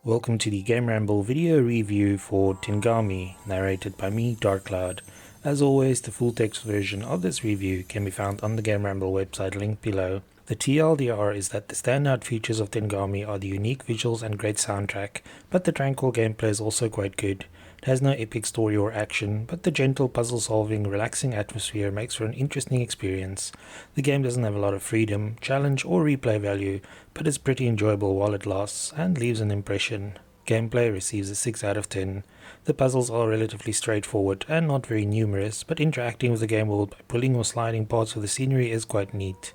Welcome to the GameRamble video review for Tengami, narrated by me, Darkcloud. As always, the full text version of this review can be found on the GameRamble website linked below. The TLDR is that the standout features of Tengami are the unique visuals and great soundtrack, but the tranquil gameplay is also quite good. It has no epic story or action, but the gentle puzzle-solving, relaxing atmosphere makes for an interesting experience. The game doesn't have a lot of freedom, challenge or replay value, but it's pretty enjoyable while it lasts and leaves an impression. Gameplay receives a 6 out of 10. The puzzles are relatively straightforward and not very numerous, but interacting with the game world by pulling or sliding parts of the scenery is quite neat.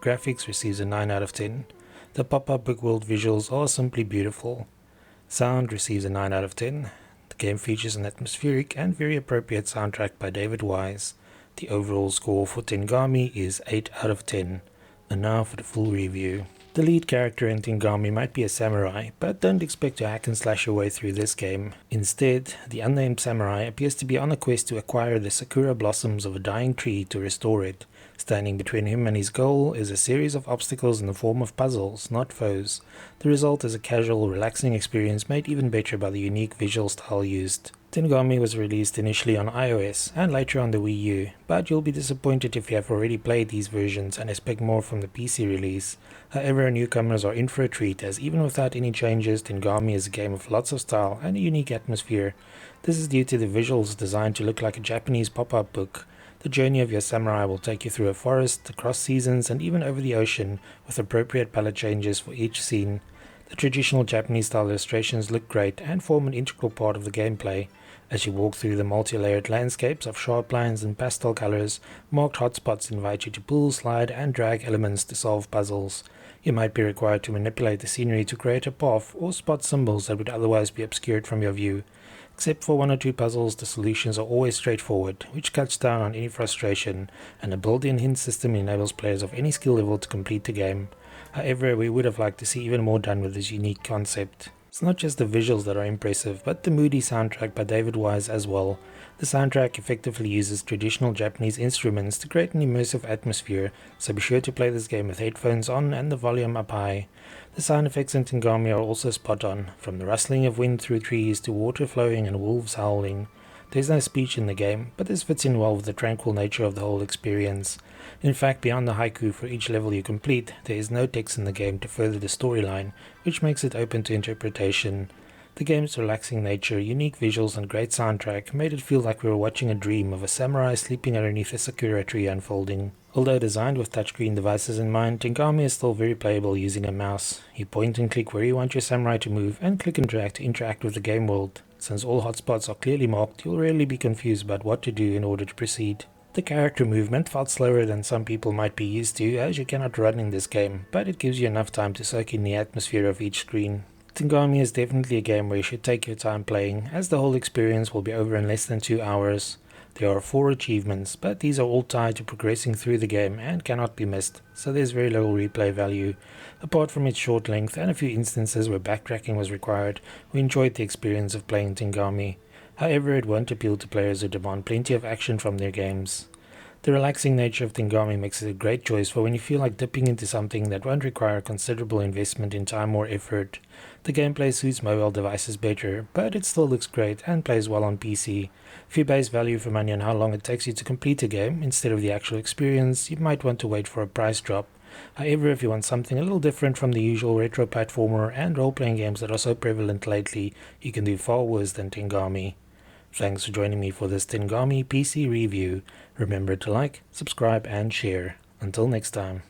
Graphics receives a 9 out of 10. The pop-up book world visuals are simply beautiful. Sound receives a 9 out of 10. The game features an atmospheric and very appropriate soundtrack by David Wise. The overall score for Tengami is 8 out of 10. And now for the full review. The lead character in Tengami might be a samurai, but don't expect to hack and slash your way through this game. Instead, the unnamed samurai appears to be on a quest to acquire the sakura blossoms of a dying tree to restore it. Standing between him and his goal is a series of obstacles in the form of puzzles, not foes. The result is a casual, relaxing experience made even better by the unique visual style used. Tengami was released initially on iOS and later on the Wii U, but you'll be disappointed if you have already played these versions and expect more from the PC release. However, newcomers are in for a treat, as even without any changes, Tengami is a game with lots of style and a unique atmosphere. This is due to the visuals designed to look like a Japanese pop-up book. The journey of your samurai will take you through a forest, across seasons, and even over the ocean, with appropriate palette changes for each scene. The traditional Japanese-style illustrations look great and form an integral part of the gameplay. As you walk through the multi-layered landscapes of sharp lines and pastel colors, marked hotspots invite you to pull, slide, and drag elements to solve puzzles. You might be required to manipulate the scenery to create a path or spot symbols that would otherwise be obscured from your view. Except for one or two puzzles, the solutions are always straightforward, which cuts down on any frustration, and a built-in hint system enables players of any skill level to complete the game. However, we would have liked to see even more done with this unique concept. It's not just the visuals that are impressive, but the moody soundtrack by David Wise as well. The soundtrack effectively uses traditional Japanese instruments to create an immersive atmosphere, so be sure to play this game with headphones on and the volume up high. The sound effects in Tengami are also spot on, from the rustling of wind through trees to water flowing and wolves howling. There's no speech in the game, but this fits in well with the tranquil nature of the whole experience. In fact, beyond the haiku for each level you complete, there is no text in the game to further the storyline, which makes it open to interpretation. The game's relaxing nature, unique visuals and great soundtrack made it feel like we were watching a dream of a samurai sleeping underneath a sakura tree unfolding. Although designed with touchscreen devices in mind, Tengami is still very playable using a mouse. You point and click where you want your samurai to move and click and drag to interact with the game world. Since all hotspots are clearly marked, you'll rarely be confused about what to do in order to proceed. The character movement felt slower than some people might be used to, as you cannot run in this game, but it gives you enough time to soak in the atmosphere of each screen. Tengami is definitely a game where you should take your time playing, as the whole experience will be over in less than 2 hours. There are 4 achievements, but these are all tied to progressing through the game and cannot be missed, so there's very little replay value. Apart from its short length and a few instances where backtracking was required, we enjoyed the experience of playing Tengami. However, it won't appeal to players who demand plenty of action from their games. The relaxing nature of Tengami makes it a great choice for when you feel like dipping into something that won't require considerable investment in time or effort. The gameplay suits mobile devices better, but it still looks great and plays well on PC. If you base value for money on how long it takes you to complete a game instead of the actual experience, you might want to wait for a price drop. However, if you want something a little different from the usual retro platformer and role-playing games that are so prevalent lately, you can do far worse than Tengami. Thanks for joining me for this Tengami PC review. Remember to like, subscribe and share. Until next time.